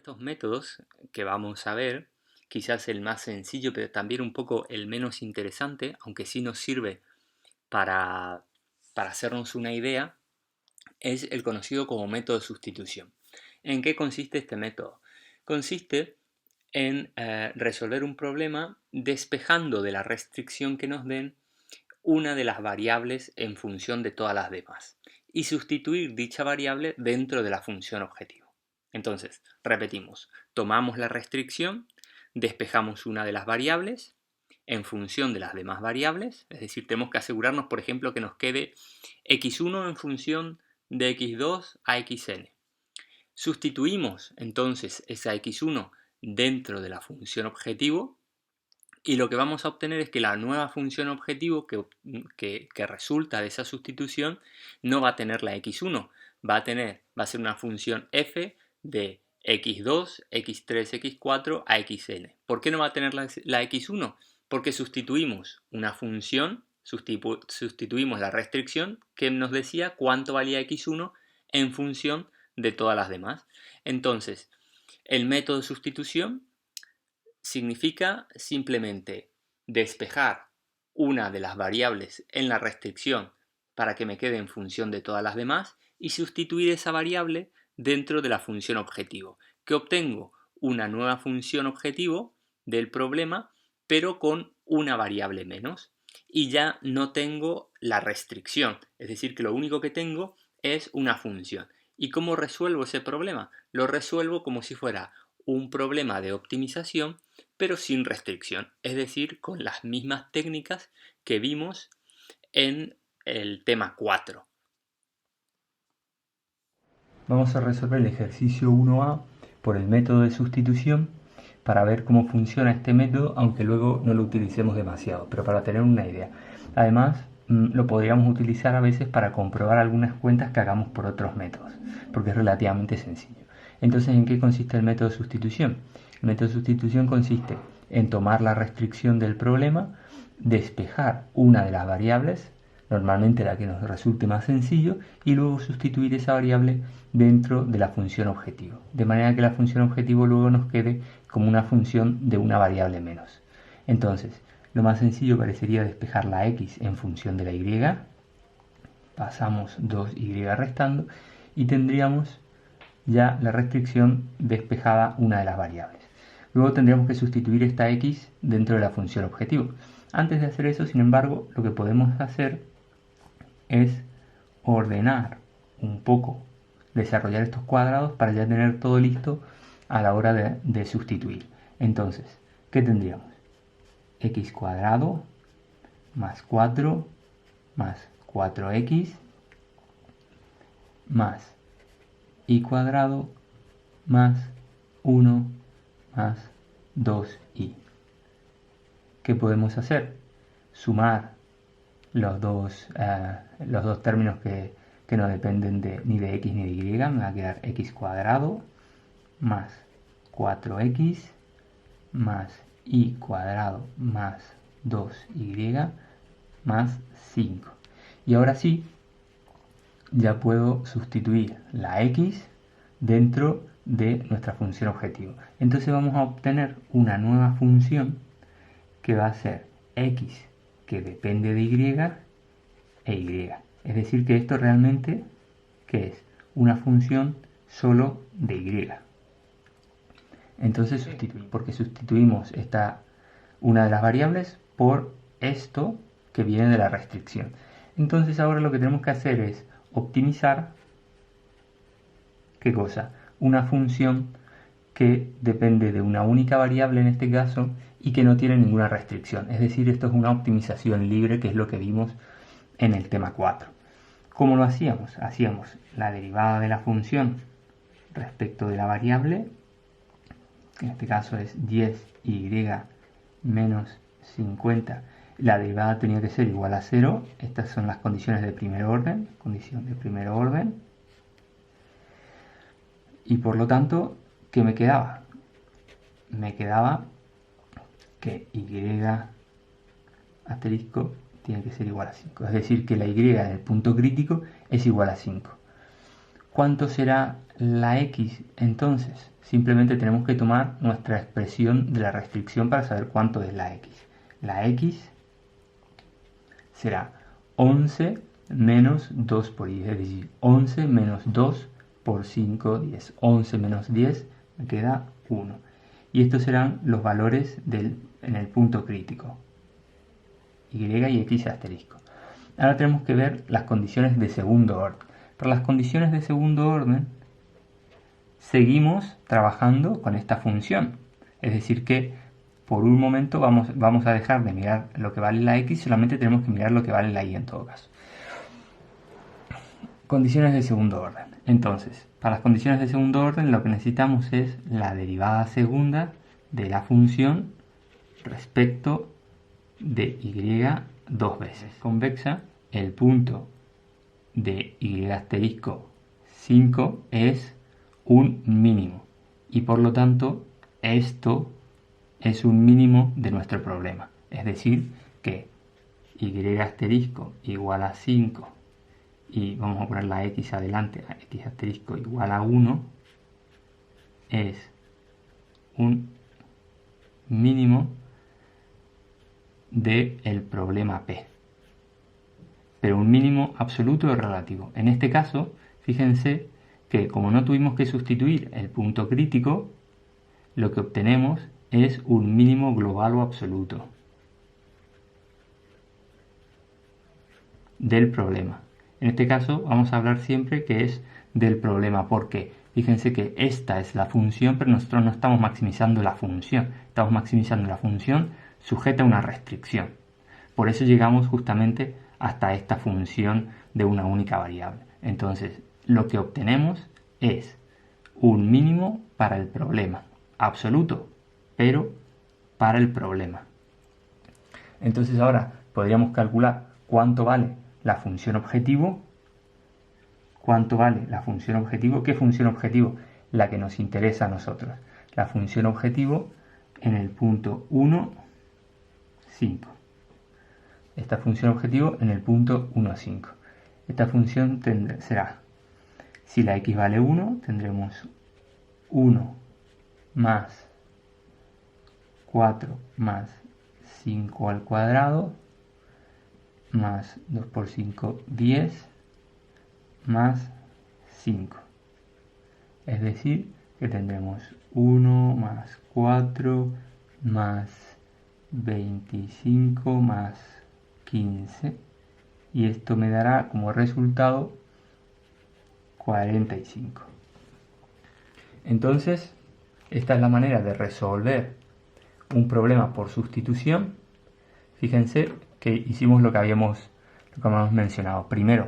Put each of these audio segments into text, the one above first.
estos métodos que vamos a ver, quizás el más sencillo, pero también un poco el menos interesante, aunque sí nos sirve para hacernos una idea, es el conocido como método de sustitución. ¿En qué consiste este método? Consiste en resolver un problema despejando de la restricción que nos den una de las variables en función de todas las demás y sustituir dicha variable dentro de la función objetivo. Entonces, repetimos, tomamos la restricción, despejamos una de las variables en función de las demás variables, es decir, tenemos que asegurarnos, por ejemplo, que nos quede x1 en función de x2 a xn. Sustituimos entonces esa x1 dentro de la función objetivo y lo que vamos a obtener es que la nueva función objetivo que resulta de esa sustitución no va a tener la x1, va a ser una función f de x2, x3, x4 a xn. ¿Por qué no va a tener la x1? Porque sustituimos una función, sustituimos la restricción que nos decía cuánto valía x1 en función de todas las demás. Entonces, el método de sustitución significa simplemente despejar una de las variables en la restricción para que me quede en función de todas las demás y sustituir esa variable dentro de la función objetivo, que obtengo una nueva función objetivo del problema, pero con una variable menos. Y ya no tengo la restricción, es decir, que lo único que tengo es una función. ¿Y cómo resuelvo ese problema? Lo resuelvo como si fuera un problema de optimización, pero sin restricción, es decir, con las mismas técnicas que vimos en el tema 4. Vamos a resolver el ejercicio 1A por el método de sustitución para ver cómo funciona este método, aunque luego no lo utilicemos demasiado, pero para tener una idea. Además, lo podríamos utilizar a veces para comprobar algunas cuentas que hagamos por otros métodos, porque es relativamente sencillo. Entonces, ¿en qué consiste el método de sustitución? El método de sustitución consiste en tomar la restricción del problema, despejar una de las variables, normalmente la que nos resulte más sencillo, y luego sustituir esa variable dentro de la función objetivo, de manera que la función objetivo luego nos quede como una función de una variable menos. Entonces, lo más sencillo parecería despejar la x en función de la y, pasamos 2y restando y tendríamos ya la restricción despejada una de las variables. Luego tendríamos que sustituir esta x dentro de la función objetivo. Antes de hacer eso, sin embargo, lo que podemos hacer es ordenar un poco, desarrollar estos cuadrados para ya tener todo listo a la hora de sustituir. Entonces, ¿qué tendríamos? X cuadrado más 4 más 4x más y cuadrado más 1 más 2y. ¿Qué podemos hacer? Sumar los dos términos que no dependen ni de x ni de y. Me va a quedar x cuadrado más 4x más y cuadrado más 2y más 5. Y ahora sí, ya puedo sustituir la x dentro de nuestra función objetivo. Entonces vamos a obtener una nueva función que va a ser x que depende de y e y. Es decir, que esto realmente, ¿qué es? Una función solo de y. Entonces porque sustituimos una de las variables por esto que viene de la restricción. Entonces ahora lo que tenemos que hacer es optimizar, ¿qué cosa? Una función que depende de una única variable en este caso y que no tiene ninguna restricción. Es decir, esto es una optimización libre, que es lo que vimos en el tema 4. ¿Cómo lo hacíamos? Hacíamos la derivada de la función respecto de la variable, que en este caso es 10y menos 50. La derivada tenía que ser igual a 0. Estas son las condiciones de primer orden. Condición de primer orden. Y por lo tanto, ¿qué me quedaba? Me quedaba que y asterisco tiene que ser igual a 5. Es decir, que la y en el punto crítico es igual a 5. ¿Cuánto será la x, entonces simplemente tenemos que tomar nuestra expresión de la restricción para saber cuánto es la x. La x será 11 menos 2 por y, es decir, 11 menos 2 por 5, 10. 11 menos 10 me queda 1. Y estos serán los valores en el punto crítico. Y y x asterisco. Ahora tenemos que ver las condiciones de segundo orden. Para las condiciones de segundo orden, seguimos trabajando con esta función. Es decir que por un momento vamos a dejar de mirar lo que vale la x, solamente tenemos que mirar lo que vale la y en todo caso. Condiciones de segundo orden. Entonces, para las condiciones de segundo orden lo que necesitamos es la derivada segunda de la función respecto de y dos veces. Convexa, el punto de y asterisco 5 es un mínimo y por lo tanto esto es un mínimo de nuestro problema. Es decir, que y asterisco igual a 5 y vamos a poner la x adelante, a x asterisco igual a 1 es un mínimo del problema P. Pero un mínimo absoluto o relativo. En este caso, fíjense que como no tuvimos que sustituir el punto crítico, lo que obtenemos es un mínimo global o absoluto del problema. En este caso vamos a hablar siempre que es del problema, porque fíjense que esta es la función, pero nosotros no estamos maximizando la función, estamos maximizando la función sujeta a una restricción. Por eso llegamos justamente hasta esta función de una única variable. Entonces, lo que obtenemos es un mínimo para el problema, absoluto, pero para el problema. Entonces ahora podríamos calcular cuánto vale la función objetivo. ¿Cuánto vale la función objetivo? ¿Qué función objetivo? La que nos interesa a nosotros. La función objetivo en el punto 1, 5. Esta función objetivo en el punto 1, 5. Esta función será, si la x vale 1, tendremos 1 más 4 más 5 al cuadrado más 2 por 5, 10 más 5. Es decir, que tendremos 1 más 4 más 25 más 15. Y esto me dará como resultado 45. Entonces, esta es la manera de resolver un problema por sustitución. Fíjense que hicimos lo que habíamos mencionado. Primero,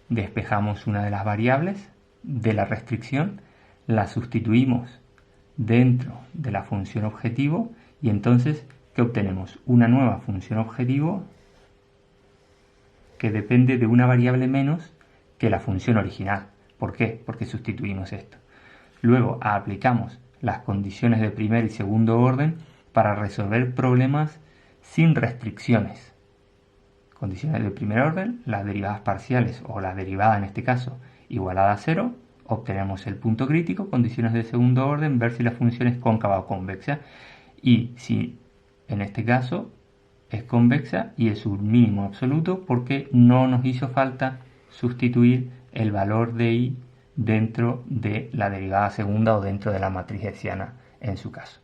despejamos una de las variables de la restricción, la sustituimos dentro de la función objetivo y entonces, ¿qué obtenemos? Una nueva función objetivo que depende de una variable menos que la función original. ¿Por qué? Porque sustituimos esto. Luego aplicamos las condiciones de primer y segundo orden para resolver problemas sin restricciones. Condiciones de primer orden, las derivadas parciales o la derivada en este caso igualada a 0, obtenemos el punto crítico. Condiciones de segundo orden, ver si la función es cóncava o convexa y si en este caso es convexa y es un mínimo absoluto porque no nos hizo falta sustituir el valor de y dentro de la derivada segunda o dentro de la matriz hessiana en su caso.